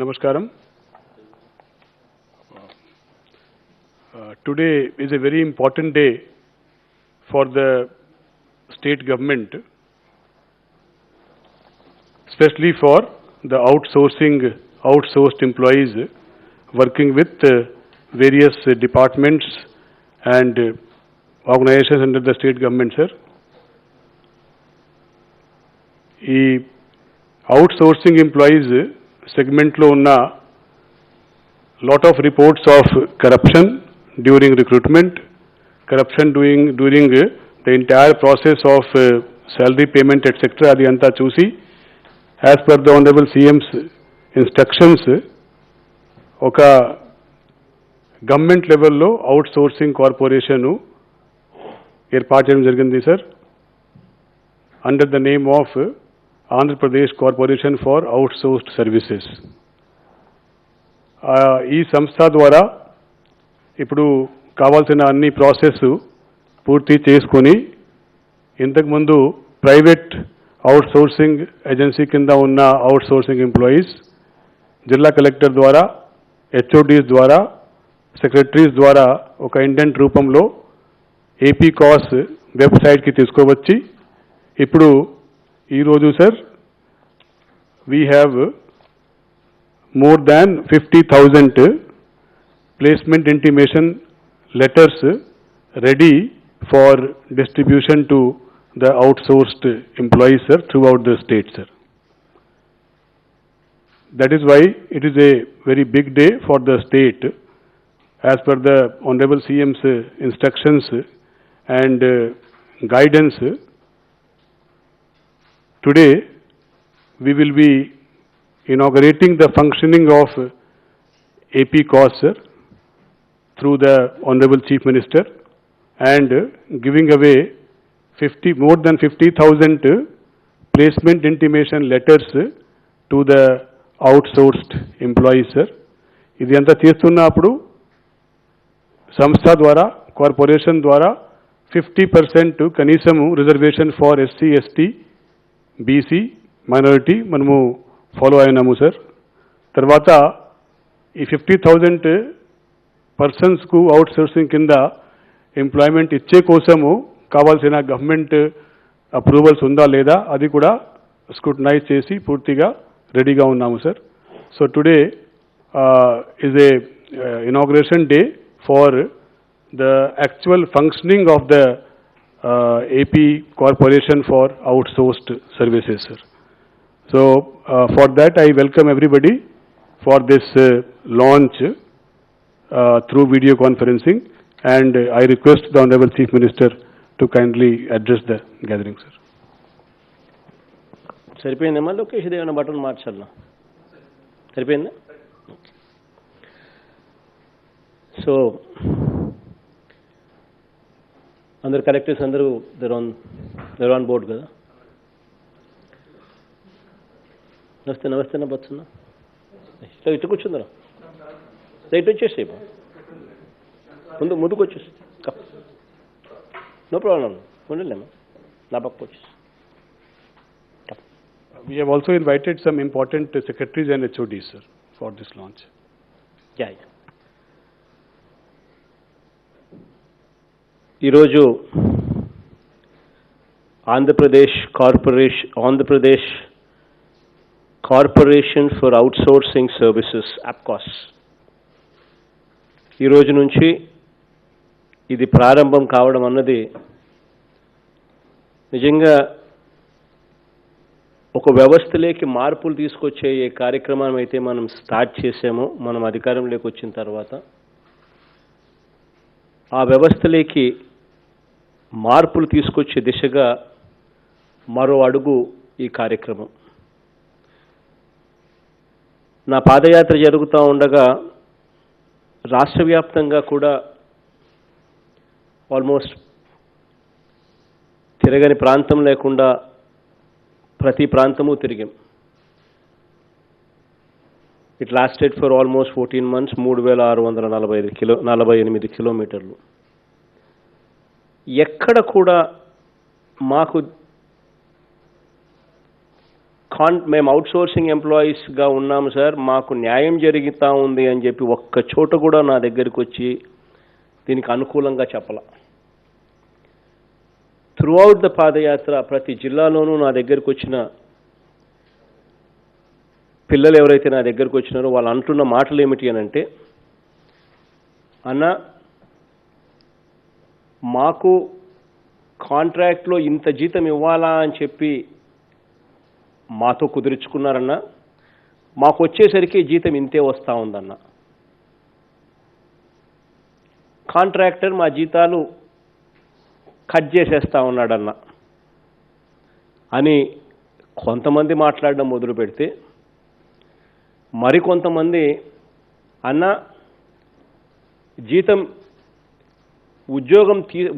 Namaskaram. Today is a very important day for the state government, especially for the outsourced employees working with various departments and organizations under the state government, sir. ఈ outsourcing employees సెగ్మెంట్లో ఉన్న lot of reports of corruption during recruitment, corruption during the entire process of salary payment etc. అది అంతా చూసి as per the honorable CM's instructions ఒక government లెవెల్లో outsourcing corporation ఏర్పాటు చేయడం జరిగింది sir under the name of Andhra Pradesh corporation for outsourced services. ఈ సంస్థ ద్వారా ఇప్పుడు కావాల్సిన అన్ని ప్రాసెస్ పూర్తి చేసుకొని ఇంతకుముందు ప్రైవేట్ అవుట్సోర్సింగ్ ఏజెన్సీ కింద ఉన్న అవుట్సోర్సింగ్ ఎంప్లాయీస్ జిల్లా కలెక్టర్ ద్వారా హెచ్ఓడీస్ ద్వారా సెక్రటరీస్ ద్వారా ఒక ఇండెంట్ రూపంలో ఏపీ కాస్ వెబ్సైట్కి తీసుకువచ్చి ఇప్పుడు ఈరోజు sir we have more than 50,000 placement intimation letters ready for distribution to the outsourced employees, sir, throughout the state, sir. That is why it is a very big day for the state. As per the Honorable CM's instructions and guidance, today we will be inaugurating the functioning of AP COS, sir, through the Honorable Chief Minister, and giving away more than 50,000 placement intimation letters to the outsourced employees, sir. ఇది అంతా చేస్తున్నప్పుడు సంస్థ ద్వారా corporation ద్వారా 50% కనీసము reservation for SC ST BC minority మనము follow అయినాము sir. తర్వాత ఈ 50,000 పర్సన్స్కు అవుట్సోర్సింగ్ కింద ఎంప్లాయ్మెంట్ ఇచ్చే కోసము కావాల్సిన గవర్నమెంట్ అప్రూవల్స్ ఉందా లేదా అది కూడా స్క్రూటనైజ్ చేసి పూర్తిగా రెడీగా ఉన్నాము sir. So today is a inauguration day for the actual functioning of the AP corporation for outsourced services, sir. So for that I welcome everybody for this launch through video conferencing, and I request the Honorable Chief Minister to kindly address the gathering, sir. సరిపోయిందమ్మా Lokesh Devanna button మార్చాలా? సరిపోయిందా? So అందరు collectors అందరూ there on board కదా? నమస్తే నమస్తే నా బతున్నా ఇట్లా కూర్చుందరా రైట్ వచ్చేసి ముందుకు వచ్చేసి నో ప్రాబ్లం ఉండలేమ్మా నా పక్క వచ్చేసి. We have also invited some important secretaries and HODs, sir, for this launch. Yeah. ఈరోజు Andhra Pradesh corporation for outsourcing services APCOS ఈ రోజు నుంచి ఇది ప్రారంభం కావడం అన్నది నిజంగా ఒక వ్యవస్థలోకి మార్పులు తీసుకొచ్చే ఏ కార్యక్రమం అయితే మనం స్టార్ట్ చేసామో మనం అధికారంలోకి వచ్చిన తర్వాత ఆ వ్యవస్థలోకి మార్పులు తీసుకొచ్చే దిశగా మరో అడుగు ఈ కార్యక్రమం. నా పాదయాత్ర జరుగుతూ ఉండగా రాష్ట్ర వ్యాప్తంగా కూడా ఆల్మోస్ట్ తిరగని ప్రాంతం లేకుండా ప్రతి ప్రాంతము తిరిగాం. It lasted for almost 14 months, 3,648 కిలోమీటర్లు. ఎక్కడ కూడా మాకు మేము అవుట్సోర్సింగ్ ఎంప్లాయీస్గా ఉన్నాము సార్, మాకు న్యాయం జరుగుతూ ఉంది అని చెప్పి ఒక్క చోట కూడా నా దగ్గరికి వచ్చి దీనికి అనుకూలంగా చెప్పాల. త్రూఅవుట్ ద పాదయాత్ర ప్రతి జిల్లాలోనూ నా దగ్గరికి వచ్చిన పిల్లలు ఎవరైతే నా దగ్గరికి వచ్చినారో వాళ్ళు అంటున్న మాటలు ఏమిటి అని అంటే, అన్న మాకు కాంట్రాక్ట్లో ఇంత జీతం ఇవ్వాలా అని చెప్పి మాతో కుదుర్చుకున్నారన్న, మాకు వచ్చేసరికి జీతం ఇంతే వస్తూ ఉందన్న. కాంట్రాక్టర్ మా జీతాలు కట్ చేసేస్తూ ఉన్నాడన్న అని కొంతమంది మాట్లాడడం మొదలు పెడితే, మరికొంతమంది అన్న జీతం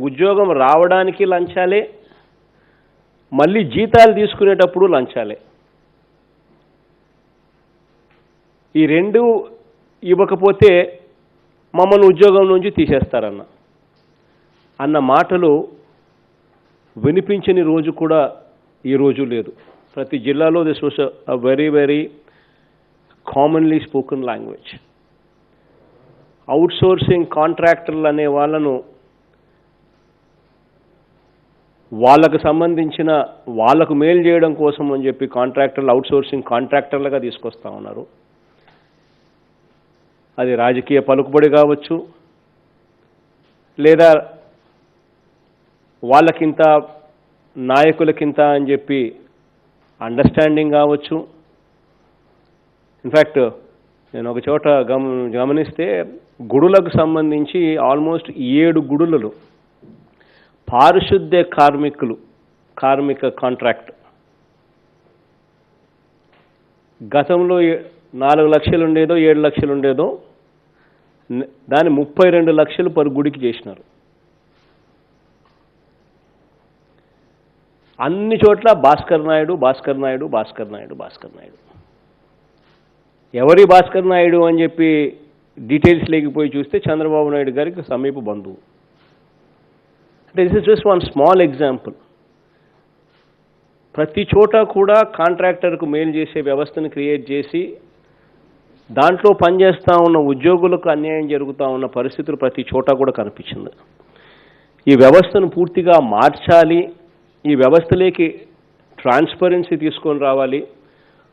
ఉద్యోగం రావడానికి లంచాలే, మళ్ళీ జీతాలు తీసుకునేటప్పుడు లంచాలే, ఈ రెండు ఇవ్వకపోతే మమ్మల్ని ఉద్యోగం నుంచి తీసేస్తారన్న మాటలు వినిపించని రోజు కూడా ఈ రోజు లేదు. ప్రతి జిల్లాలో this was a very very commonly spoken language. Outsourcing కాంట్రాక్టర్లు అనే వాళ్ళను వాళ్ళకు సంబంధించిన వాళ్ళకు మేలు చేయడం కోసం అని చెప్పి కాంట్రాక్టర్లు అవుట్సోర్సింగ్ కాంట్రాక్టర్లుగా తీసుకొస్తా ఉన్నారు. అది రాజకీయ పలుకుబడి కావచ్చు, లేదా వాళ్ళకింత నాయకులకింత అని చెప్పి అండర్స్టాండింగ్ కావచ్చు. ఇన్ఫ్యాక్ట్ నేను ఒక చోట గమనిస్తే గుడులకు సంబంధించి ఆల్మోస్ట్ 7 గుడులలో పారిశుద్ధ్య కార్మిక కాంట్రాక్ట్ గతంలో 4 లక్షలు ఉండేదో 7 లక్షలు ఉండేదో దాన్ని 32 లక్షలు పర్ గుడికి చేసినారు. అన్ని చోట్ల భాస్కర్ నాయుడు. ఎవరి భాస్కర్ నాయుడు అని చెప్పి డీటెయిల్స్ లేకపోయి చూస్తే చంద్రబాబు నాయుడు గారికి సమీప బంధువు. అంటే this is just one small example. ప్రతి చోట కూడా కాంట్రాక్టర్కు మేలు చేసే వ్యవస్థను క్రియేట్ చేసి దాంట్లో పనిచేస్తూ ఉన్న ఉద్యోగులకు అన్యాయం జరుగుతూ ఉన్న పరిస్థితులు ప్రతి చోట కూడా కనిపించింది. ఈ వ్యవస్థను పూర్తిగా మార్చాలి, ఈ వ్యవస్థలోకి ట్రాన్స్పరెన్సీ తీసుకొని రావాలి,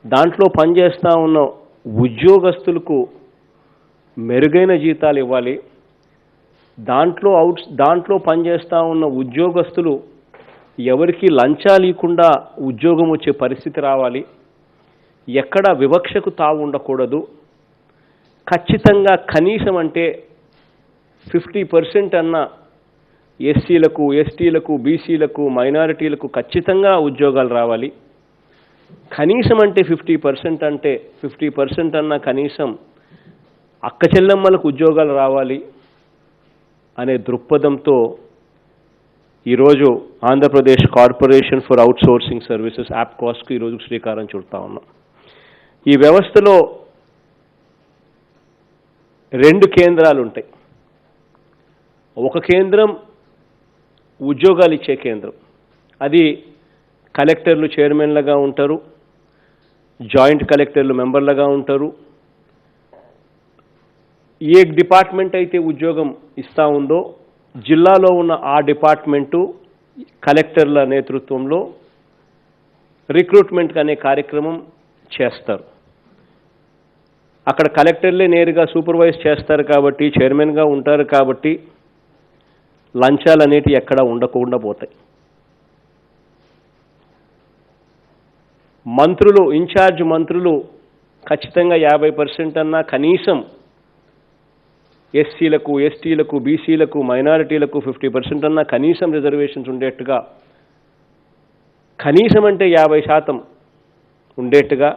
దాంట్లో పనిచేస్తూ ఉన్న ఉద్యోగస్తులకు మెరుగైన జీతాలు ఇవ్వాలి, దాంట్లో పనిచేస్తూ ఉన్న ఉద్యోగస్తులు ఎవరికి లంచాలు ఇవ్వకుండా ఉద్యోగం వచ్చే పరిస్థితి రావాలి, ఎక్కడ వివక్షకు తావు ఉండకూడదు, ఖచ్చితంగా కనీసం అంటే 50% అన్న ఎస్సీలకు, ఎస్టీలకు, బీసీలకు, మైనారిటీలకు ఖచ్చితంగా ఉద్యోగాలు రావాలి, కనీసం అంటే 50% అంటే 50% అన్న కనీసం అక్క చెల్లెమ్మలకు ఉద్యోగాలు రావాలి అనే దృక్పథంతో ఈరోజు Andhra Pradesh corporation for outsourcing services యాప్కాస్కు ఈరోజు శ్రీకారం చుడతా ఉన్నాం. ఈ వ్యవస్థలో 2 కేంద్రాలు ఉంటాయి. ఒక కేంద్రం ఉద్యోగాలు ఇచ్చే కేంద్రం, అది కలెక్టర్లు చైర్మన్లుగా ఉంటారు, జాయింట్ కలెక్టర్లు మెంబర్లుగా ఉంటారు. ఏ డిపార్ట్మెంట్ అయితే ఉద్యోగం ఇస్తూ ఉందో జిల్లాలో ఉన్న ఆ డిపార్ట్మెంటు కలెక్టర్ల నేతృత్వంలో రిక్రూట్మెంట్ అనే కార్యక్రమం చేస్తారు. అక్కడ కలెక్టర్లే నేరుగా సూపర్వైజ్ చేస్తారు కాబట్టి, చైర్మన్గా ఉంటారు కాబట్టి లంచాలు అనేటివి ఎక్కడా ఉండకుండా పోతాయి. మంత్రులు, ఇన్ఛార్జ్ మంత్రులు ఖచ్చితంగా 50% అన్నా కనీసం ఎస్సీలకు, ఎస్టీలకు, బీసీలకు, మైనారిటీలకు 50% అన్నా కనీసం రిజర్వేషన్స్ ఉండేట్టుగా, కనీసం అంటే 50% ఉండేట్టుగా,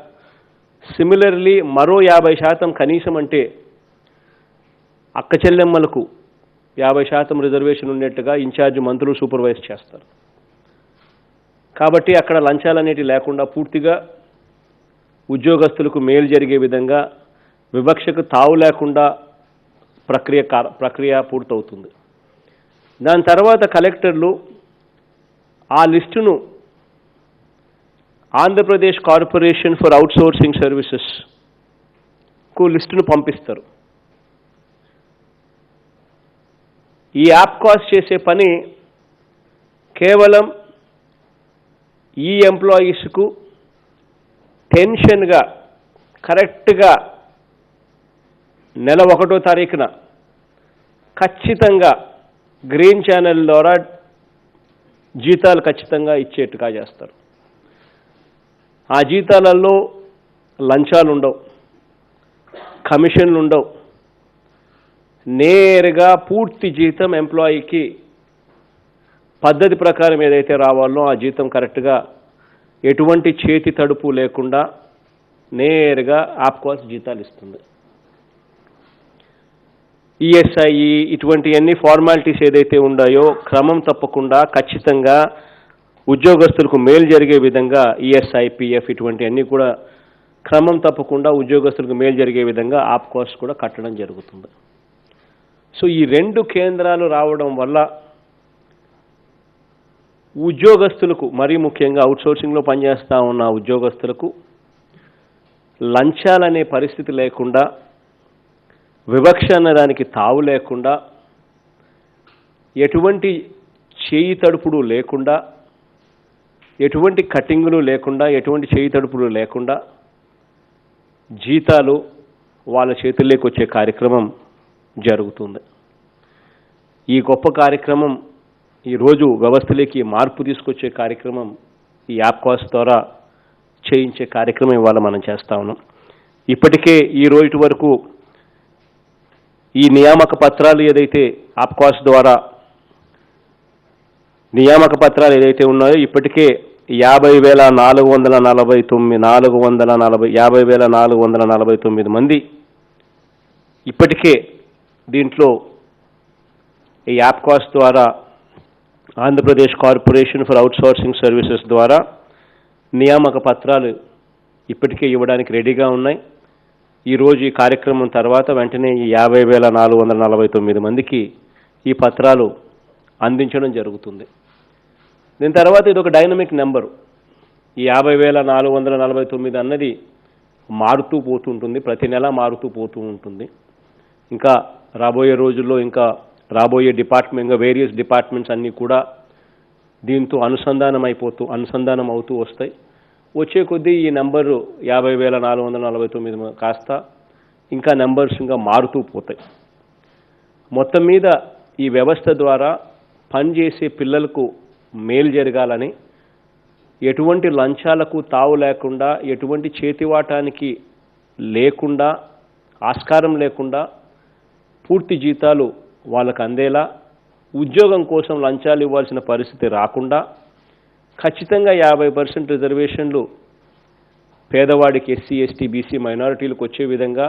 సిమిలర్లీ మరో 50% కనీసం అంటే అక్క చెల్లెమ్మలకు 50% రిజర్వేషన్ ఉండేట్టుగా ఇన్ఛార్జ్ మంత్రులు సూపర్వైజ్ చేస్తారు. కాబట్టి అక్కడ లంచాలు అనేటివి లేకుండా పూర్తిగా ఉద్యోగస్తులకు మేలు జరిగే విధంగా వివక్షకు తావు లేకుండా ప్రక్రియ పూర్తవుతుంది. దాని తర్వాత కలెక్టర్లు ఆ లిస్టును ఆంధ్రప్రదేశ్ కార్పొరేషన్ ఫర్ అవుట్సోర్సింగ్ సర్వీసెస్కు లిస్టును పంపిస్తారు. ఈ యాప్కాస్ చేసే పని కేవలం ఈ ఎంప్లాయీస్కు టెన్షన్గా కరెక్ట్గా నెల 1వ తారీఖున ఖచ్చితంగా గ్రీన్ ఛానల్ ద్వారా జీతాలు ఖచ్చితంగా ఇచ్చేట్టుగా చేస్తారు. ఆ జీతాలలో లంచాలు ఉండవు, కమిషన్లు ఉండవు. నేరుగా పూర్తి జీతం ఎంప్లాయీకి పద్ధతి ప్రకారం ఏదైతే రావాలో ఆ జీతం కరెక్ట్గా ఎటువంటి చేతి తడుపు లేకుండా నేరుగా ఆప్కాస్ జీతాలు ఇస్తుంది. ఈఎస్ఐ ఇటువంటి అన్ని ఫార్మాలిటీస్ ఏదైతే ఉన్నాయో క్రమం తప్పకుండా ఖచ్చితంగా ఉద్యోగస్తులకు మేలు జరిగే విధంగా ఈఎస్ఐ, పిఎఫ్ ఇటువంటి అన్నీ కూడా క్రమం తప్పకుండా ఉద్యోగస్తులకు మేలు జరిగే విధంగా ఆప్కాస్ కూడా కట్టడం జరుగుతుంది. సో ఈ 2 కేంద్రాలు రావడం వల్ల ఉద్యోగస్తులకు, మరీ ముఖ్యంగా అవుట్సోర్సింగ్లో పనిచేస్తూ ఉన్న ఉద్యోగస్తులకు లంచాలనే పరిస్థితి లేకుండా, వివక్ష అన్నదానికి తావు లేకుండా, ఎటువంటి చేయి తడుపుడు లేకుండా, ఎటువంటి కటింగులు లేకుండా, ఎటువంటి చేయి తడుపులు లేకుండా జీతాలు వాళ్ళ చేతుల్లోకి వచ్చే కార్యక్రమం జరుగుతుంది. ఈ గొప్ప కార్యక్రమం ఈరోజు వ్యవస్థలోకి మార్పు తీసుకొచ్చే కార్యక్రమం ఈ యాప్కాస్ ద్వారా చేయించే కార్యక్రమం ఇవాళ మనం చేస్తా ఉన్నాం. ఇప్పటికే ఈ రోజు వరకు ఈ నియామక పత్రాలు ఏదైతే ఆప్కాస్ ద్వారా నియామక పత్రాలు ఏదైతే ఉన్నాయో ఇప్పటికే 50,449 మంది ఇప్పటికే దీంట్లో ఈ యాప్కాస్ ద్వారా Andhra Pradesh corporation for outsourcing services ద్వారా నియామక పత్రాలు ఇప్పటికే ఇవ్వడానికి రెడీగా ఉన్నాయి. ఈరోజు ఈ కార్యక్రమం తర్వాత వెంటనే ఈ 50,449 మందికి ఈ పత్రాలు అందించడం జరుగుతుంది. దీని తర్వాత ఇది ఒక డైనమిక్ నెంబరు. ఈ 50,449 అన్నది మారుతూ పోతుంటుంది, ప్రతి నెల మారుతూ పోతూ ఉంటుంది. ఇంకా రాబోయే రోజుల్లో ఇంకా రాబోయే వేరియస్ డిపార్ట్మెంట్స్ అన్నీ కూడా దీంతో అనుసంధానం అవుతూ వస్తాయి. వచ్చే కొద్దీ ఈ నెంబరు 50,449 కాస్త ఇంకా నెంబర్స్ ఇంకా మారుతూ పోతాయి. మొత్తం మీద ఈ వ్యవస్థ ద్వారా పనిచేసే పిల్లలకు మేలు జరగాలని, ఎటువంటి లంచాలకు తావు లేకుండా, ఎటువంటి చేతివాటానికి లేకుండా, ఆస్కారం లేకుండా పూర్తి జీతాలు వాళ్ళకు అందేలా, ఉద్యోగం కోసం లంచాలు ఇవ్వాల్సిన పరిస్థితి రాకుండా, ఖచ్చితంగా 50% రిజర్వేషన్లు పేదవాడికి, ఎస్సీ, ఎస్టీ, బీసీ మైనారిటీలకు వచ్చే విధంగా,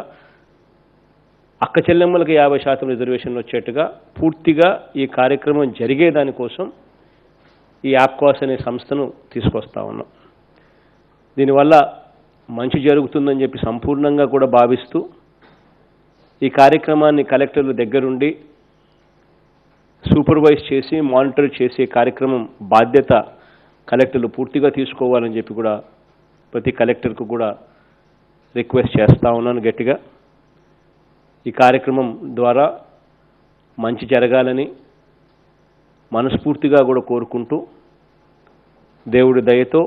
అక్క చెల్లెమ్మలకు 50% రిజర్వేషన్లు వచ్చేట్టుగా పూర్తిగా ఈ కార్యక్రమం జరిగేదానికోసం ఈ యాప్కాస్ అనే సంస్థను తీసుకొస్తా ఉన్నాం. దీనివల్ల మంచి జరుగుతుందని చెప్పి సంపూర్ణంగా కూడా భావిస్తూ ఈ కార్యక్రమాన్ని కలెక్టర్ల దగ్గరుండి సూపర్వైజ్ చేసి మానిటర్ చేసే కార్యక్రమం బాధ్యత కలెక్టర్లు పూర్తిగా తీసుకోవాలని చెప్పి కూడా ప్రతి కలెక్టర్కు కూడా రిక్వెస్ట్ చేస్తూ ఉన్నాను గట్టిగా. ఈ కార్యక్రమం ద్వారా మంచి జరగాలని మనస్ఫూర్తిగా కూడా కోరుకుంటూ దేవుడి దయతో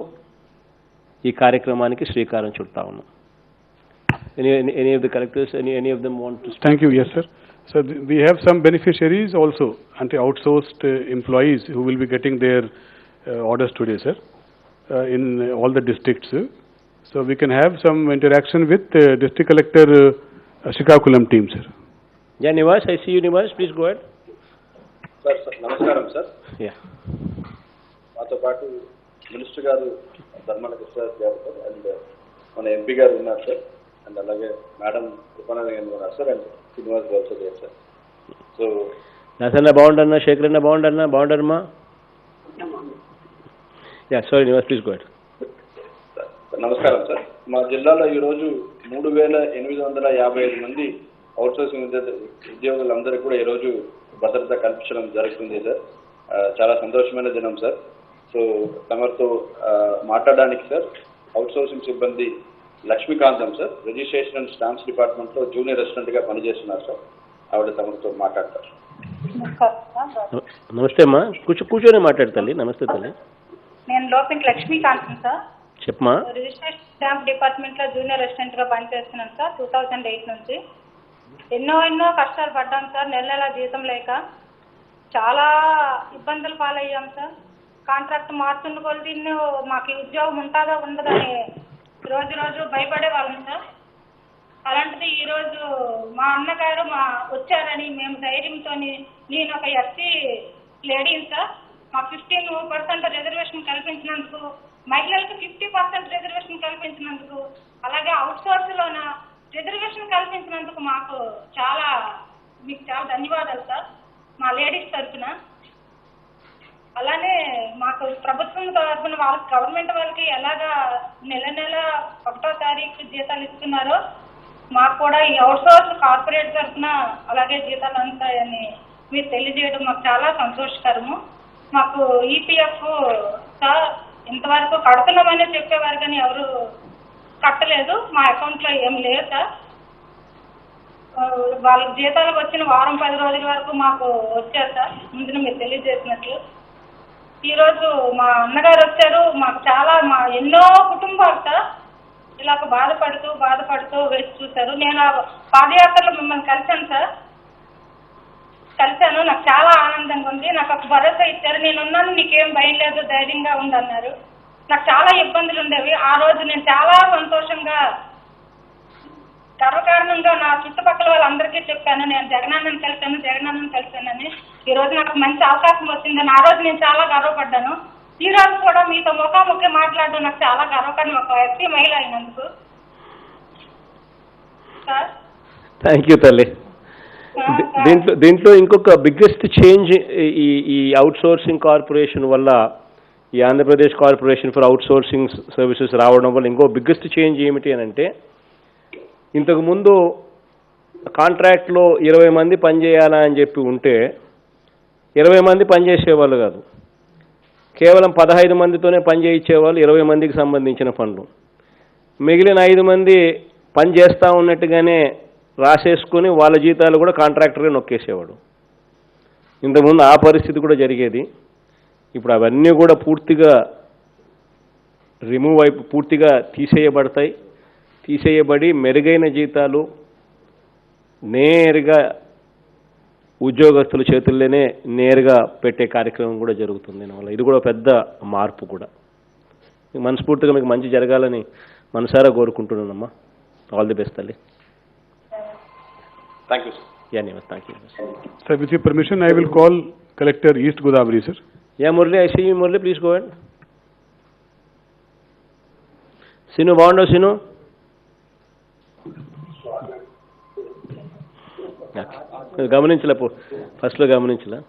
ఈ కార్యక్రమానికి శ్రీకారం చుడతా ఉన్నాం. Any of the collectors, any of them want to speak? Thank you. Yes, sir. So we have some beneficiaries also, outsourced employees who will be getting their orders today, sir, in all the districts. So we can have some interaction with District Collector Srikakulam team, sir. Yeah, Nivas, I see you, Nivas. Please go ahead. Sir, namaskaram, sir. Yeah. మాతో పాటు minister గారు ధర్మాన కృష్ణరాజు గారు sir, and మన MP గారు ఉన్నారు sir, and అలాగే madam Kripananda గారు ఉన్నారు సార్, అండ్ శ్రీనివాస్ గారు సార్. సో నరసన్న బాగుండన్నా, శేఖర్ అన్న బాగుండమ్మా. Yeah, sorry Nivas, please go ahead. నమస్కారం సార్. మా జిల్లాలో ఈరోజు 3,855 మంది అవుట్సోర్సింగ్ ఉద్యోగులందరికీ కూడా ఈరోజు భద్రత కల్పించడం జరుగుతుంది సార్. చాలా సంతోషమైన దినం సార్. సో సో తమరితో మాట్లాడడానికి సార్ అవుట్సోర్సింగ్ సిబ్బంది Lakshmikantham sir, registration and stamps డిపార్ట్మెంట్లో జూనియర్ అసిస్టెంట్గా పనిచేస్తున్నారు సార్. ఆవిడ తమరితో మాట్లాడతారు. నమస్తే అమ్మా, కూర్చొని మాట్లాడతాలి. నమస్తే తల్లి. నేను Lopinti Lakshmikantham sir. చెప్పమా. Registration stamp డిపార్ట్మెంట్లో జూనియర్ అసిస్టెంట్గా పనిచేస్తున్నాను సార్ 2008 నుంచి. ఎన్నో కష్టాలు పడ్డాం సార్, నెల జీతం లేక చాలా ఇబ్బందులు పాలయ్యాం సార్. కాంట్రాక్ట్ మారుతున్న కొద్ది మాకు ఈ ఉద్యోగం ఉంటుందా ఉండదని రోజు భయపడే వాళ్ళం సార్. అలాంటిది ఈరోజు మా అన్నగారు వచ్చారని మేము ధైర్యంతో, నేను ఒక ఎస్సీ లేడీని సార్, మాకు 15% రిజర్వేషన్ కల్పించినందుకు, మహిళలకు 50% రిజర్వేషన్ కల్పించినందుకు, అలాగే అవుట్సోర్స్లోన రిజర్వేషన్ కల్పించినందుకు మీకు చాలా ధన్యవాదాలు సార్ మా లేడీస్ తరఫున. అలానే మాకు ప్రభుత్వం తరఫున గవర్నమెంట్ వాళ్ళకి ఎలాగా నెల 1వ తారీఖు జీతాలు ఇస్తున్నారో మాకు కూడా ఈ అవుట్సోర్స్ కార్పొరేట్ తరఫున అలాగే జీతాలు అందుతాయని మీరు తెలియజేయడం మాకు చాలా సంతోషకరము. మాకు ఈపీఎఫ్ సార్ ఇంతవరకు కడుతున్నామని చెప్పేవారు కానీ ఎవరు కట్టలేదు, మా అకౌంట్లో ఏం లేదు సార్. వాళ్ళకి జీతాలకు వచ్చిన వారం 10 రోజుల వరకు మాకు వచ్చారు సార్, ముందున మీరు తెలియజేసినట్లు. ఈరోజు మా అన్నగారు వచ్చారు, మాకు ఎన్నో కుటుంబాలు సార్ ఇలాగ బాధపడుతూ వేసి చూశారు. నేను పాదయాత్రలో మిమ్మల్ని కలిశాను, నాకు చాలా ఆనందంగా ఉంది. నాకు ఒక భరోసా ఇచ్చారు, నేనున్నాను, నీకేం భయం లేదు, ధైర్యంగా ఉండన్నారు. నాకు చాలా ఇబ్బందులు ఉండేవి. ఆ రోజు నేను చాలా సంతోషంగా గర్వకారణంగా నా చుట్టుపక్కల వాళ్ళందరికీ చెప్పాను, నేను జగనన్నని కలిశానని. ఈరోజు నాకు మంచి అవకాశం వచ్చిందని ఆ రోజు నేను చాలా గర్వపడ్డాను. ఈ రోజు కూడా మీతో ముఖాముఖి మాట్లాడడం నాకు చాలా గర్వకారణం, ఒక ఎస్సీ మహిళ అయినందుకు సార్. థ్యాంక్ యూ తల్లి. దీంట్లో ఇంకొక బిగ్గెస్ట్ చేంజ్ ఈ అవుట్సోర్సింగ్ కార్పొరేషన్ వల్ల, ఈ Andhra Pradesh corporation for outsourcing services రావడం వల్ల ఇంకో బిగ్గెస్ట్ చేంజ్ ఏమిటి అని అంటే, ఇంతకుముందు కాంట్రాక్ట్లో 20 మంది పనిచేయాలా అని చెప్పి ఉంటే 20 మంది పనిచేసేవాళ్ళు కాదు, కేవలం 15 మందితోనే పనిచేయించేవాళ్ళు 20 మందికి సంబంధించిన పనులు. మిగిలిన 5 మంది పని చేస్తూ ఉన్నట్టుగానే రాసేసుకుని వాళ్ళ జీతాలు కూడా కాంట్రాక్టరే నొక్కేసేవాడు. ఇంతకుముందు ఆ పరిస్థితి కూడా జరిగేది. ఇప్పుడు అవన్నీ కూడా పూర్తిగా పూర్తిగా తీసేయబడి మెరుగైన జీతాలు నేరుగా ఉద్యోగస్తుల చేతుల్లోనే నేరుగా పెట్టే కార్యక్రమం కూడా జరుగుతుంది. దీనివల్ల ఇది కూడా పెద్ద మార్పు కూడా. మనస్ఫూర్తిగా మీకు మంచి జరగాలని మనసారా కోరుకుంటున్నానమ్మా. ఆల్ ది బెస్ట్ తల్లి. Thank you sir. Yeah, thank you. Sir, with your permission, I will call Collector East Godavari, sir. Yeah, Murli, I see you, Murli, please go ahead. Sinu, బాగుండో Sinu? గమనించలే, ఫస్ట్లో గమనించలే.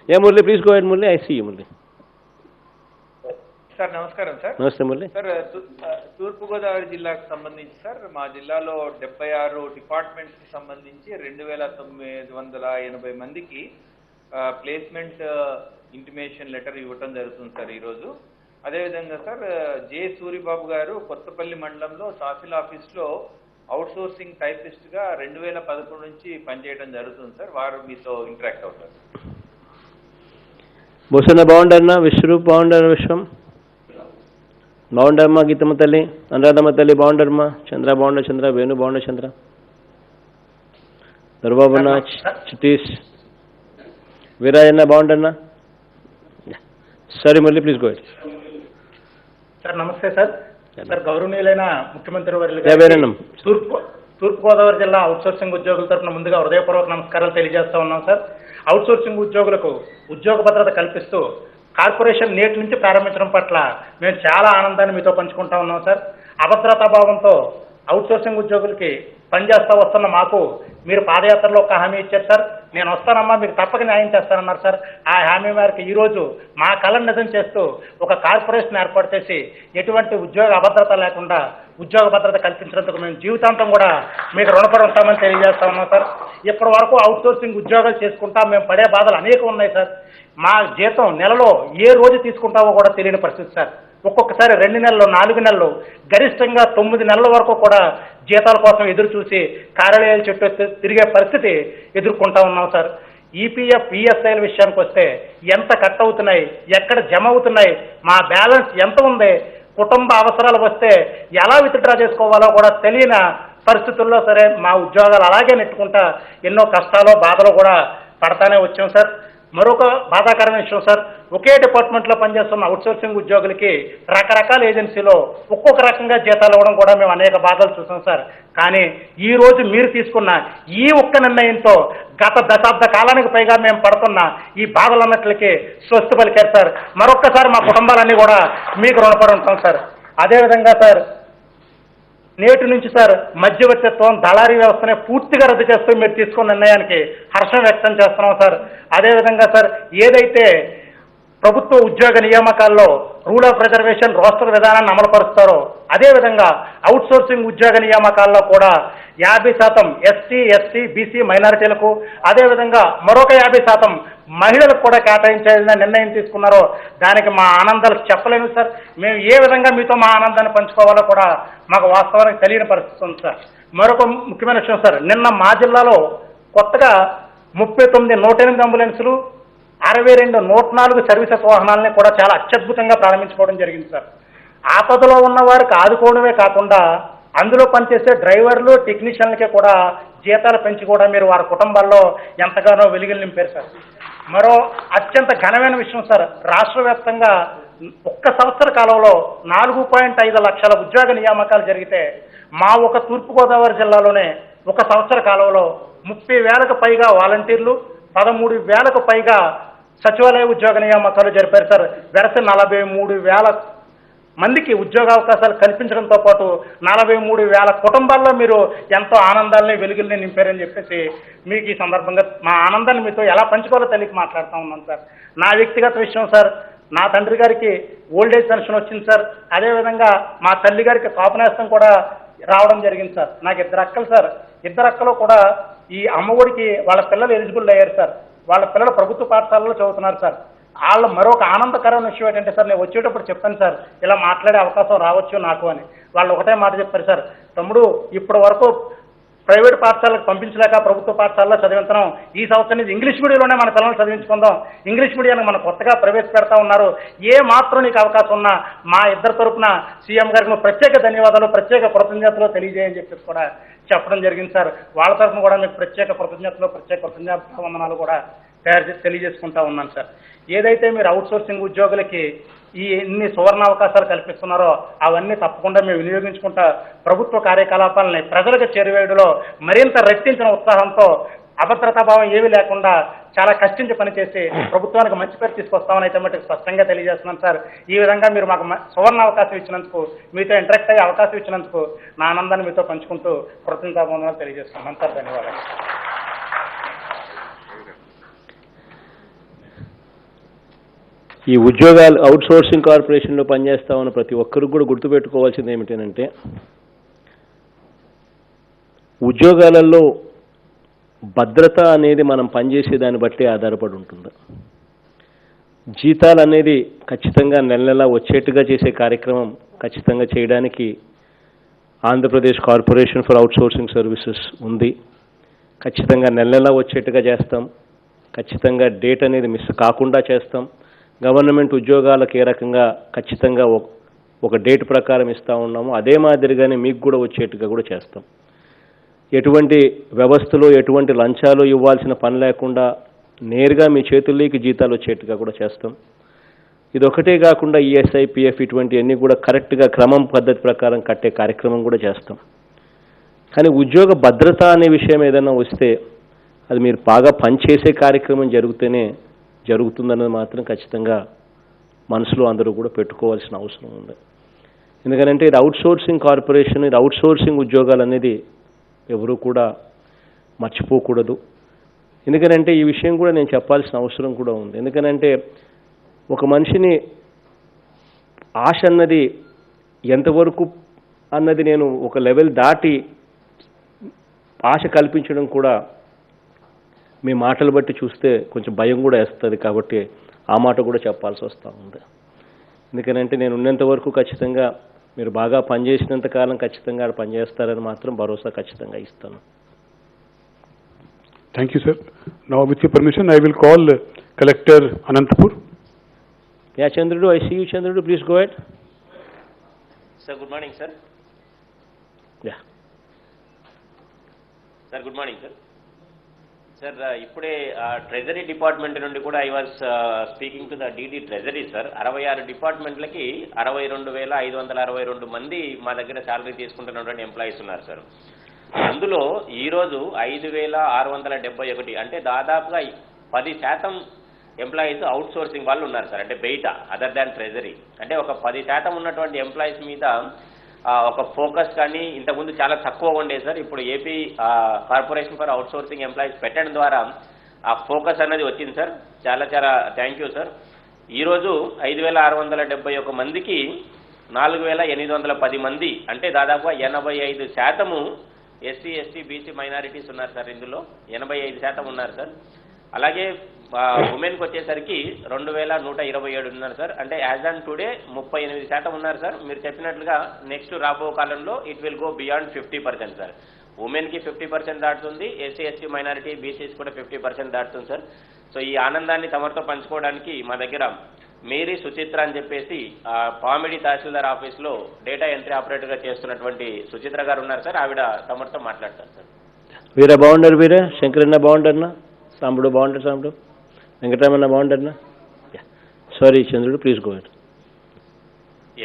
Yeah Murali, please go head Murali, I see you Murali. Sir నమస్కారం sir. నమస్తే Murali. Sir తూర్పుగోదావరి జిల్లాకు సంబంధించి sir మా జిల్లాలో 76 డిపార్ట్మెంట్స్కి సంబంధించి 2980 మందికి ప్లేస్మెంట్ ఇంటిమేషన్ లెటర్ ఇవ్వటం జరుగుతుంది సార్ ఈరోజు. అదేవిధంగా సార్ జె సూరిబాబు గారు కొత్తపల్లి మండలంలో తహసీల్ ఆఫీస్లో అవుట్సోర్సింగ్ టైపిస్ట్గా 2011 నుంచి పనిచేయడం జరుగుతుంది సార్. వారు మీతో ఇంటరాక్ట్ అవుతారు. భూషణ బాగుండన్నా, విశ్వరూప్ బాగుండారు, విశ్వం బాగుండమ్మా, గీతమ్మ తల్లి, అనురాధమ్మ తల్లి బాగుండరమ్మా, చంద్ర బాగుండ, చంద్ర వేణు బాగుండ, చంద్ర దొరబాబున్నా, చితీష్ వీరాజన్న బాగుండన్నా. సరే Murali, please go head. Sir నమస్తే సార్. సార్ గౌరవనీయులైన ముఖ్యమంత్రి వర్యులు తూర్పుగోదావరి జిల్లా అవుట్సోర్సింగ్ ఉద్యోగుల తరఫున ముందుగా హృదయపూర్వక నమస్కారాలు తెలియజేస్తా ఉన్నాం సార్. అవుట్సోర్సింగ్ ఉద్యోగులకు ఉద్యోగ భద్రత కల్పిస్తూ కార్పొరేషన్ నేటి నుంచి ప్రారంభించడం పట్ల మేము చాలా ఆనందాన్ని మీతో పంచుకుంటా ఉన్నాం సార్. అభద్రతా భావంతో అవుట్సోర్సింగ్ ఉద్యోగులకి పనిచేస్తూ వస్తున్న మాకు మీరు పాదయాత్రలో ఒక హామీ ఇచ్చారు సార్, నేను వస్తానమ్మా మీకు తప్పక న్యాయం చేస్తానన్నారు సార్. ఆ హామీ మేరకు ఈరోజు మా కళను నిజం చేస్తూ ఒక కార్పొరేషన్ ఏర్పాటు చేసి ఎటువంటి ఉద్యోగ అభద్రత లేకుండా ఉద్యోగ భద్రత కల్పించినందుకు మేము జీవితాంతం కూడా మీకు రుణపడి ఉంటామని తెలియజేస్తా ఉన్నాం సార్. ఇప్పటి వరకు అవుట్సోర్సింగ్ ఉద్యోగాలు చేసుకుంటా మేము పడే బాధలు అనేకం ఉన్నాయి సార్. మా జీతం నెలలో ఏ రోజు తీసుకుంటావో కూడా తెలియని పరిస్థితి సార్. ఒక్కొక్కసారి 2 నెలలు 4 నెలలు గరిష్టంగా 9 నెలల వరకు కూడా జీతాల కోసం ఎదురు చూసి కార్యాలయాల చుట్టూ తిరిగే పరిస్థితి ఎదుర్కొంటా ఉన్నాం సార్. ఈపీఎఫ్ ఈఎస్ఐల విషయానికి వస్తే ఎంత కట్ అవుతున్నాయి, ఎక్కడ జమ అవుతున్నాయి, మా బ్యాలెన్స్ ఎంత ఉంది, కుటుంబ అవసరాలు వస్తే ఎలా విత్డ్రా చేసుకోవాలో కూడా తెలియని పరిస్థితుల్లో సరే మా ఉద్యోగాలు అలాగే నెట్టుకుంటా ఎన్నో కష్టాలు బాధలు కూడా పడతానే వచ్చాం సార్. మరొక బాధాకరమైన విషయం సార్, ఒకే డిపార్ట్మెంట్లో పనిచేస్తున్న అవుట్సోర్సింగ్ ఉద్యోగులకి రకరకాల ఏజెన్సీలో ఒక్కొక్క రకంగా జీతాలు ఇవ్వడం కూడా మేము అనేక బాధలు చూసాం సార్. కానీ ఈ రోజు మీరు తీసుకున్న ఈ ఒక్క నిర్ణయంతో గత దశాబ్ద కాలానికి పైగా మేము పడుతున్న ఈ బాధలన్నిటికీ స్వస్తి పలికారు సార్. మరొక్కసారి మా కుటుంబాలన్నీ కూడా మీకు రుణపడి ఉంటాం సార్. అదేవిధంగా సార్, నేటి నుంచి సార్ మధ్యవర్తిత్వం దళారీ వ్యవస్థనే పూర్తిగా రద్దు చేస్తూ మీరు తీసుకున్న నిర్ణయానికి హర్షం వ్యక్తం చేస్తున్నాం సార్. అదేవిధంగా సార్, ఏదైతే ప్రభుత్వ ఉద్యోగ నియామకాల్లో రూల్ ఆఫ్ రిజర్వేషన్ రోస్టర్ విధానాన్ని అమలుపరుస్తారో అదేవిధంగా అవుట్సోర్సింగ్ ఉద్యోగ నియామకాల్లో కూడా 50% ఎస్టీ ఎస్టీ బీసీ మైనారిటీలకు అదేవిధంగా మరొక 50% మహిళలకు కూడా కేటాయించాలని నిర్ణయం తీసుకున్నారో దానికి మా ఆనందాలు చెప్పలేము సార్. మేము ఏ విధంగా మీతో మా ఆనందాన్ని పంచుకోవాలో కూడా మాకు వాస్తవానికి తెలియని పరిస్థితి ఉంది సార్. మరొక ముఖ్యమైన విషయం సార్, నిన్న మా జిల్లాలో కొత్తగా 39 108 అంబులెన్సులు 62 104 సర్వీసెస్ వాహనాలని కూడా చాలా అత్యద్భుతంగా ప్రారంభించుకోవడం జరిగింది సార్. ఆపదలో ఉన్న వారికి ఆదుకోవడమే కాకుండా అందులో పనిచేసే డ్రైవర్లు టెక్నీషియన్లకే కూడా జీతాలు పెంచి కూడా మీరు వారి కుటుంబాల్లో ఎంతగానో వెలుగులు నింపారు సార్. మరో అత్యంత ఘనమైన విషయం సార్, రాష్ట్ర వ్యాప్తంగా ఒక్క సంవత్సర కాలంలో 4.5 లక్షల ఉద్యోగ నియామకాలు జరిగితే మా ఒక తూర్పుగోదావరి జిల్లాలోనే ఒక సంవత్సర కాలంలో 30,000కు పైగా వాలంటీర్లు 13,000కు పైగా సచివాలయ ఉద్యోగ నియామకాలు జరిపారు సార్. వెరస 43,000 మందికి ఉద్యోగావకాశాలు కల్పించడంతో పాటు 43,000 కుటుంబాల్లో మీరు ఎంతో ఆనందాలని వెలుగుల్ని నింపారని చెప్పేసి మీకు ఈ సందర్భంగా మా ఆనందాన్ని మీతో ఎలా పంచుకోవాలో తెలియక మాట్లాడుతూ ఉన్నాను సార్. నా వ్యక్తిగత విషయం సార్, నా తండ్రి గారికి ఓల్డేజ్ పెన్షన్ వచ్చింది సార్. అదేవిధంగా మా తల్లి గారికి కాపునేస్తం కూడా రావడం జరిగింది సార్. నాకు 2 అక్కలు సార్. 2 అక్కలు కూడా ఈ అమ్మఒడికి వాళ్ళ పిల్లలు ఎలిజిబుల్ అయ్యారు సార్. వాళ్ళ పిల్లలు ప్రభుత్వ పాఠశాలలో చదువుతున్నారు సార్. వాళ్ళ మరొక ఆనందకరమైన విషయం ఏంటంటే సార్, నేను వచ్చేటప్పుడు చెప్పాను సార్ ఇలా మాట్లాడే అవకాశం రావచ్చు నాకు అని. వాళ్ళు ఒకటే మాట చెప్పారు సార్, తమ్ముడు ఇప్పటి వరకు ప్రైవేట్ పాఠశాలకు పంపించలేక ప్రభుత్వ పాఠశాలలో చదివించడం, ఈ సంవత్సరం నుంచి ఇంగ్లీష్ మీడియంలోనే మన పిల్లల్ని చదివించుకుందాం, ఇంగ్లీష్ మీడియాన్ని మనం కొత్తగా ప్రవేశపెడతా ఉన్నారు, ఏ మాత్రం నీకు అవకాశం ఉన్నా మా ఇద్దరి తరపున సీఎం గారికి ప్రత్యేక ధన్యవాదాలు ప్రత్యేక కృతజ్ఞతలు తెలియజేయని చెప్పేసి కూడా చెప్పడం జరిగింది సార్. వాళ్ళ తరఫున కూడా మీకు ప్రత్యేక కృతజ్ఞతా వందనాలు కూడా తెలియజేసుకుంటా ఉన్నాను సార్. ఏదైతే మీరు అవుట్సోర్సింగ్ ఉద్యోగులకి ఈ ఎన్ని సువర్ణ అవకాశాలు కల్పిస్తున్నారో అవన్నీ తప్పకుండా మేము వినియోగించుకుంటా ప్రభుత్వ కార్యకలాపాలని ప్రజలకు చేరువేయడంలో మరింత రెట్టించిన ఉత్సాహంతో అభద్రతాభావం ఏమీ లేకుండా చాలా కష్టించి పనిచేసి ప్రభుత్వానికి మంచి పేరు తీసుకొస్తామని అయితే మటుకు స్పష్టంగా తెలియజేస్తున్నాను సార్. ఈ విధంగా మీరు మాకు సువర్ణ అవకాశం ఇచ్చినందుకు, మీతో ఇంటరాక్ట్ అయ్యే అవకాశం ఇచ్చినందుకు నా ఆనందాన్ని మీతో పంచుకుంటూ కృతజ్ఞతాభావం తెలియజేస్తున్నాను సార్. ధన్యవాదాలు. ఈ ఉద్యోగాలు అవుట్సోర్సింగ్ కార్పొరేషన్లో పనిచేస్తా ఉన్న ప్రతి ఒక్కరికి కూడా గుర్తుపెట్టుకోవాల్సింది ఏమిటంటే, ఉద్యోగాలలో భద్రత అనేది మనం పనిచేసే దాన్ని బట్టి ఆధారపడి ఉంటుంది. జీతాలు అనేది ఖచ్చితంగా నెల నెలా వచ్చేట్టుగా చేసే కార్యక్రమం ఖచ్చితంగా చేయడానికి Andhra Pradesh corporation for outsourcing services ఉంది. ఖచ్చితంగా నెల నెలా వచ్చేట్టుగా చేస్తాం. ఖచ్చితంగా డేట్ అనేది మిస్ కాకుండా చేస్తాం. గవర్నమెంట్ ఉద్యోగాలకు ఏ రకంగా ఖచ్చితంగా ఒక డేట్ ప్రకారం ఇస్తూ ఉన్నాము, అదే మాదిరిగానే మీకు కూడా వచ్చేట్టుగా కూడా చేస్తాం. ఎటువంటి వ్యవస్థలో ఎటువంటి లంచాలు ఇవ్వాల్సిన పని లేకుండా నేరుగా మీ చేతుల్లోకి జీతాలు వచ్చేట్టుగా కూడా చేస్తాం. ఇదొకటే కాకుండా ఈఎస్ఐ పిఎఫ్ ఇటువంటివన్నీ కూడా కరెక్ట్గా క్రమం పద్ధతి ప్రకారం కట్టే కార్యక్రమం కూడా చేస్తాం. కానీ ఉద్యోగ భద్రత అనే విషయం ఏదైనా వస్తే అది మీరు బాగా పనిచేసే కార్యక్రమం జరిగితేనే జరుగుతుందన్నది మాత్రం ఖచ్చితంగా మనసులో అందరూ కూడా పెట్టుకోవాల్సిన అవసరం ఉంది. ఎందుకంటే ఇది అవుట్సోర్సింగ్ కార్పొరేషన్, ఇది అవుట్సోర్సింగ్ ఉద్యోగాలు అనేది ఎవరు కూడా మర్చిపోకూడదు. ఎందుకనంటే ఈ విషయం కూడా నేను చెప్పాల్సిన అవసరం కూడా ఉంది. ఎందుకనంటే ఒక మనిషిని ఆశ అన్నది ఎంతవరకు అన్నది నేను ఒక లెవెల్ దాటి ఆశ కల్పించడం కూడా మీ మాటలు బట్టి చూస్తే కొంచెం భయం కూడా వేస్తుంది. కాబట్టి ఆ మాట కూడా చెప్పాల్సి వస్తూ ఉంది. ఎందుకనంటే నేను ఉన్నంత వరకు ఖచ్చితంగా మీరు బాగా పనిచేసినంత కాలం ఖచ్చితంగా పనిచేస్తారని మాత్రం భరోసా ఖచ్చితంగా ఇస్తాను. Thank you, sir. Now, with your permission, I will call Collector Anantapur. Yeah, Chandrudu, I see you, Chandrudu. Please go ahead. Sir, good morning, sir. Yeah. Sir, good morning, sir. Sir, ఇప్పుడే treasury department నుండి కూడా I was speaking to the DD treasury sir. 66 డిపార్ట్మెంట్లకి 62,562 మంది మా దగ్గర salary తీసుకుంటున్నటువంటి employees ఉన్నారు sir. అందులో ఈరోజు 5,671 అంటే దాదాపుగా 10% ఎంప్లాయీస్ అవుట్ సోర్సింగ్ వాళ్ళు ఉన్నారు సార్. అంటే బయట అదర్ దాన్ ట్రెజరీ. అంటే ఒక 10% ఉన్నటువంటి ఎంప్లాయీస్ మీద ఒక ఫోకస్ కానీ ఇంతకుముందు చాలా తక్కువ ఉండేది సార్. ఇప్పుడు AP corporation for out sourcing employees పెట్టడం ద్వారా ఆ ఫోకస్ అనేది వచ్చింది సార్. చాలా చాలా థ్యాంక్ యూ సార్. ఈరోజు 5,671 మందికి 4,810 మంది అంటే దాదాపుగా 85% ఎస్సీ ఎస్టీ బీసీ మైనారిటీస్ ఉన్నారు సార్. ఇందులో 85% ఉన్నారు సార్. అలాగే ఉమెన్కి వచ్చేసరికి 2,127 ఉన్నారు సార్. అంటే యాజ్ ఆన్ టుడే 38% ఉన్నారు సార్. మీరు చెప్పినట్లుగా నెక్స్ట్ రాబో కాలంలో it will go beyond 50% sir. ఉమెన్కి 50% దాటుతుంది, ఎస్సీ ఎస్టీ మైనారిటీ బీసీస్ కూడా 50% దాటుతుంది సార్. సో ఈ ఆనందాన్ని తమరితో పంచుకోవడానికి మా దగ్గర మేరీ సుచిత్ర అని చెప్పేసి పామిడి తహసీల్దార్ ఆఫీస్లో డేటా ఎంట్రీ ఆపరేటర్గా చేస్తున్నటువంటి సుచిత్ర గారు ఉన్నారు సార్. ఆవిడ తమరితో మాట్లాడతారు సార్. వీర బాగుండరు, వీర శంకరన్న బాగుంటారన్నా, సాంబుడు బాగుంటారు, సాంబుడు వెంకటరామన్న బాగుంటారన్నా. Sorry Chandrudu, please go ahead.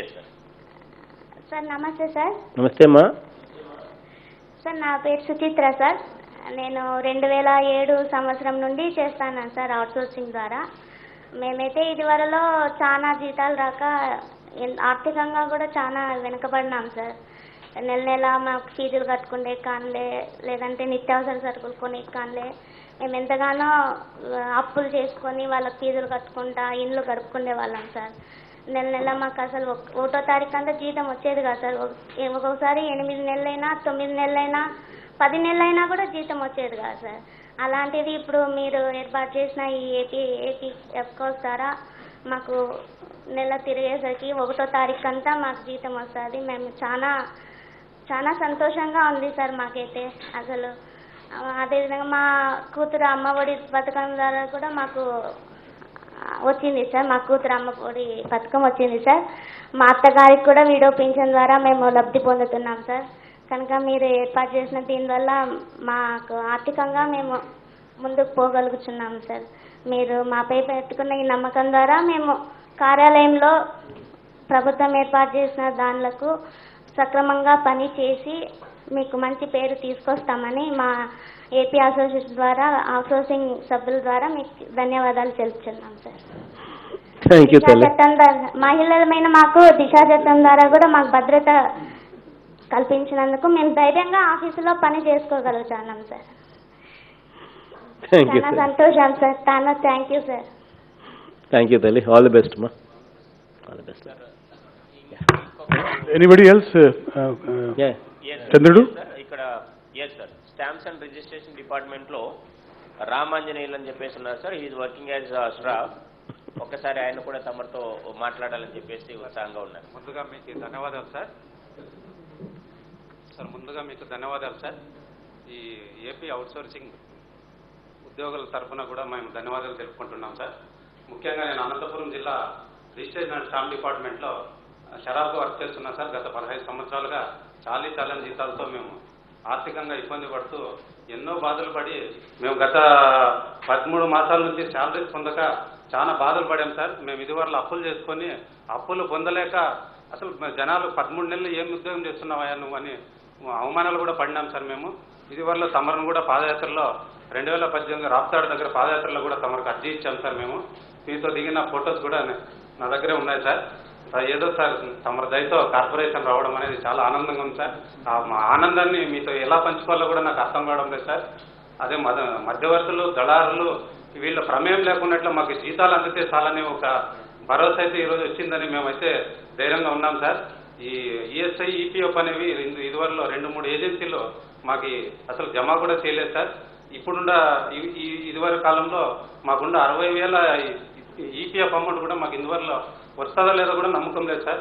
Yes sir. Sir నమస్తే సార్. నమస్తే అమ్మా. సార్ నా పేరు సుచిత్ర సార్. నేను 2007 సంవత్సరం నుండి చేస్తాను సార్ అవుట్సోర్సింగ్ ద్వారా. మేమైతే ఇదివరలో చాలా జీతాలు రాక ఆర్థికంగా కూడా చాలా వెనుకబడినాం సార్. నెల నెల మాకు ఫీజులు కట్టుకుండే కానిలే, లేదంటే నిత్యావసర సరుకులు కొనే కానిలే, మేము ఎంతగానో అప్పులు చేసుకొని వాళ్ళకి ఫీజులు కట్టుకుంటా ఇండ్లు గడుపుకునే వాళ్ళం సార్. నెల నెల మాకు అసలు 1వ తారీఖు అంతా జీతం వచ్చేది కాదు సార్. ఒక్కొక్కసారి 8 నెలలైనా 9 నెలలైనా 10 నెలలైనా కూడా జీతం వచ్చేది కాదు సార్. అలాంటిది ఇప్పుడు మీరు ఏర్పాటు చేసిన ఈ ఏపీ ఎఫ్కోస్ ద్వారా మాకు నెల తిరిగేసరికి 1వ తారీఖు అంతా మాకు జీతం వస్తుంది. మేము చాలా చాలా సంతోషంగా ఉంది సార్ మాకైతే అసలు. అదేవిధంగా మా కూతురు అమ్మఒడి పథకం ద్వారా కూడా మాకు వచ్చింది సార్. మా కూతురు అమ్మఒడి పథకం వచ్చింది సార్. మా అత్తగారికి కూడా వీడియో పింఛన్ ద్వారా మేము లబ్ధి పొందుతున్నాం సార్. కనుక మీరు ఏర్పాటు చేసిన దీనివల్ల మాకు ఆర్థికంగా మేము ముందుకు పోగలుగుతున్నాం సార్. మీరు మాపై పెట్టుకున్న ఈ నమ్మకం ద్వారా మేము కార్యాలయంలో ప్రభుత్వం ఏర్పాటు చేసిన దానిలకు సక్రమంగా పని చేసి మీకు మంచి పేరు తీసుకొస్తామని మా ఏపీ అసోసియేషన్ ద్వారా అవుట్సోర్సింగ్ సభ్యుల ద్వారా మీకు ధన్యవాదాలు తెలుపుతున్నాం సార్. దిశా చట్టం ద్వారా మహిళలమైన మాకు దిశా చట్టం ద్వారా కూడా మాకు భద్రత కల్పించినందుకు మేము ధైర్యంగా ఆఫీసులో పని చేసుకోగలుగుతున్నాం సార్. చాలా సంతోషం సార్. చాలా thank you sir. Thank you తల్లి. ఆల్ ది బెస్ట్ అమ్మా. All the best. Anybody else? Chandrudu ఇక్కడ yes sir. Stamps and registration డిపార్ట్మెంట్లో రామాంజనేయులు అని చెప్పేసి ఉన్నారు sir. He is working as staff. ఒక్కసారి ఆయన కూడా తమరితో మాట్లాడాలని చెప్పేసి ఉత్సాహంగా ఉన్నారు. ముందుగా మీకు ధన్యవాదాలు సార్. ముందుగా మీకు ధన్యవాదాలు సార్. ఈ ఏపీ అవుట్సోర్సింగ్ ఉద్యోగుల తరఫున కూడా మేము ధన్యవాదాలు తెలుపుకుంటున్నాం సార్. ముఖ్యంగా నేను అనంతపురం జిల్లా రిజిస్ట్రేషన్ అండ్ స్టాంప్ డిపార్ట్మెంట్లో షరాబ్గా వర్క్ చేస్తున్నాం సార్. గత 15 సంవత్సరాలుగా చాలీ జీతాలతో మేము ఆర్థికంగా ఇబ్బంది పడుతూ ఎన్నో బాధలు పడి మేము గత 13 మాసాల నుంచి శాలరీస్ పొందక చాలా బాధలు పడాం సార్. మేము ఇదివరలో అప్పులు చేసుకొని అప్పులు పొందలేక అసలు జనాలు 13 నెలలు ఏం ఉద్యోగం చేస్తున్నావా నువ్వు అని అవమానాలు కూడా పడినాం సార్. మేము ఇదివరలో తమరును కూడా పాదయాత్రలో 2018 రాప్తాడు దగ్గర పాదయాత్రలో కూడా తమరికి అర్జీ ఇచ్చాం సార్. మేము మీతో దిగిన ఫొటోస్ కూడా నా దగ్గరే ఉన్నాయి సార్. ఏదో సార్ తమరి దయతో కార్పొరేషన్ రావడం అనేది చాలా ఆనందంగా ఉంది సార్. మా ఆనందాన్ని మీతో ఎలా పంచుకోవాలో కూడా నాకు అర్థం కావడం లేదు సార్. అదే మధ్యవర్తులు దళారులు వీళ్ళ ప్రమేయం లేకున్నట్లు మాకు జీతాలు అందితే చాలని ఒక భరోసా అయితే ఈరోజు వచ్చిందని మేమైతే ధైర్యంగా ఉన్నాం సార్. ఈ ఈఎస్ఐ ఈపీఎఫ్ అనేవి ఇదివరలో 2-3 ఏజెన్సీలు మాకు అసలు జమ కూడా చేయలేదు సార్. ఇప్పుడున్న ఇదివరకు కాలంలో మాకున్న 60,000 ఈపీఎఫ్ అమౌంట్ కూడా మాకు ఇందువరలో వస్తుందో లేదో కూడా నమ్మకం లేదు సార్.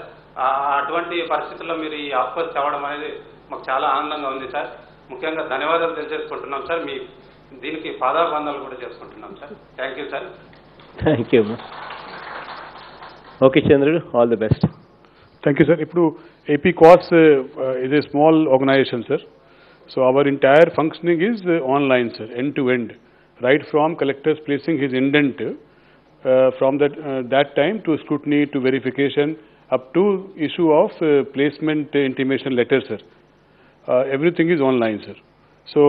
అటువంటి పరిస్థితుల్లో మీరు ఈ ఆఫర్ తేవడం అనేది మాకు చాలా ఆనందంగా ఉంది సార్. ముఖ్యంగా ధన్యవాదాలు తెలియజేసుకుంటున్నాం సార్. మీ దీనికి పాదాబంధాలు కూడా చేసుకుంటున్నాం sir. Thank you sir. Thank you. Okay Chandrudu, all the best. Thank you, sir. Ippudu AP COS is a small organization, sir. So our entire functioning is online, sir, end to end, right from collectors placing his indent from that time to scrutiny to verification up to issue of placement intimation letter, sir. Everything is online, sir. So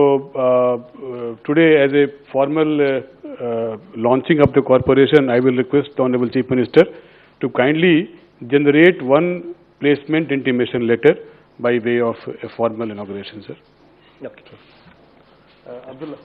today, as a formal launching of the corporation, I will request the Honorable Chief Minister to kindly generate one placement intimation letter by way of a formal inauguration, sir. Okay. Abdullah.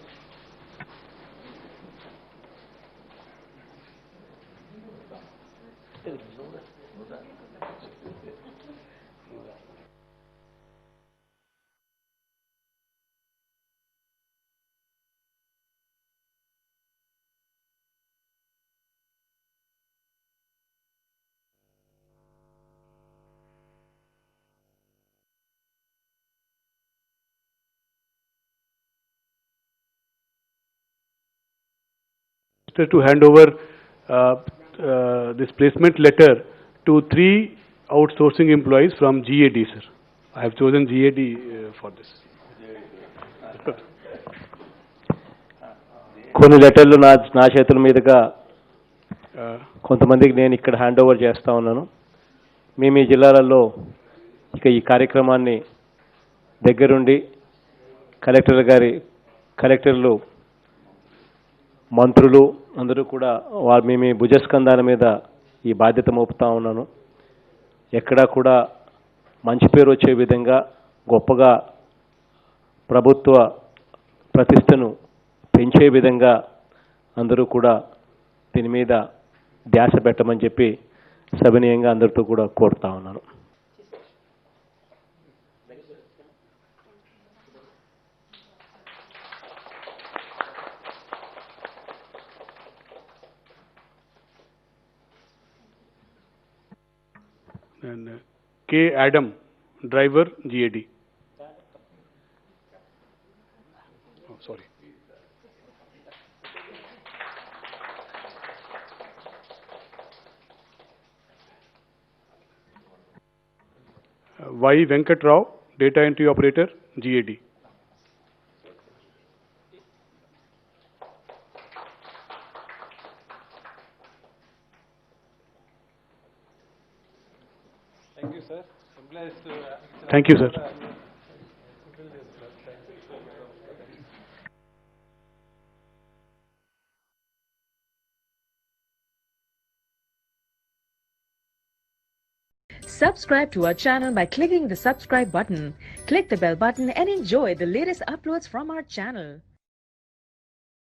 To hand over this placement letter to 3 outsourcing employees from GAD, sir. I have chosen GAD for this. కొన్ని లెటర్లు నా చేతుల మీదుగా కొంతమందికి నేను ఇక్కడ hand over చేస్తూ ఉన్నాను. మీ జిల్లాలలో ఇక ఈ కార్యక్రమాన్ని దగ్గరుండి కలెక్టర్లు మంత్రులు అందరూ కూడా మీ భుజస్కంధాల మీద ఈ బాధ్యత మోపుతా ఉన్నాను. ఎక్కడా కూడా మంచి పేరు వచ్చే విధంగా గొప్పగా ప్రభుత్వ ప్రతిష్టను పెంచే విధంగా అందరూ కూడా దీని మీద ధ్యాస పెట్టమని చెప్పి సవినయంగా అందరితో కూడా కోరుతా ఉన్నాను. And K. Adam, driver, GAD. Oh, sorry. Y. Venkat Rao, data entry operator, GAD. Thank you, sir. Thank you, sir. Subscribe to our channel by clicking the subscribe button. Click the bell button and enjoy the latest uploads from our channel.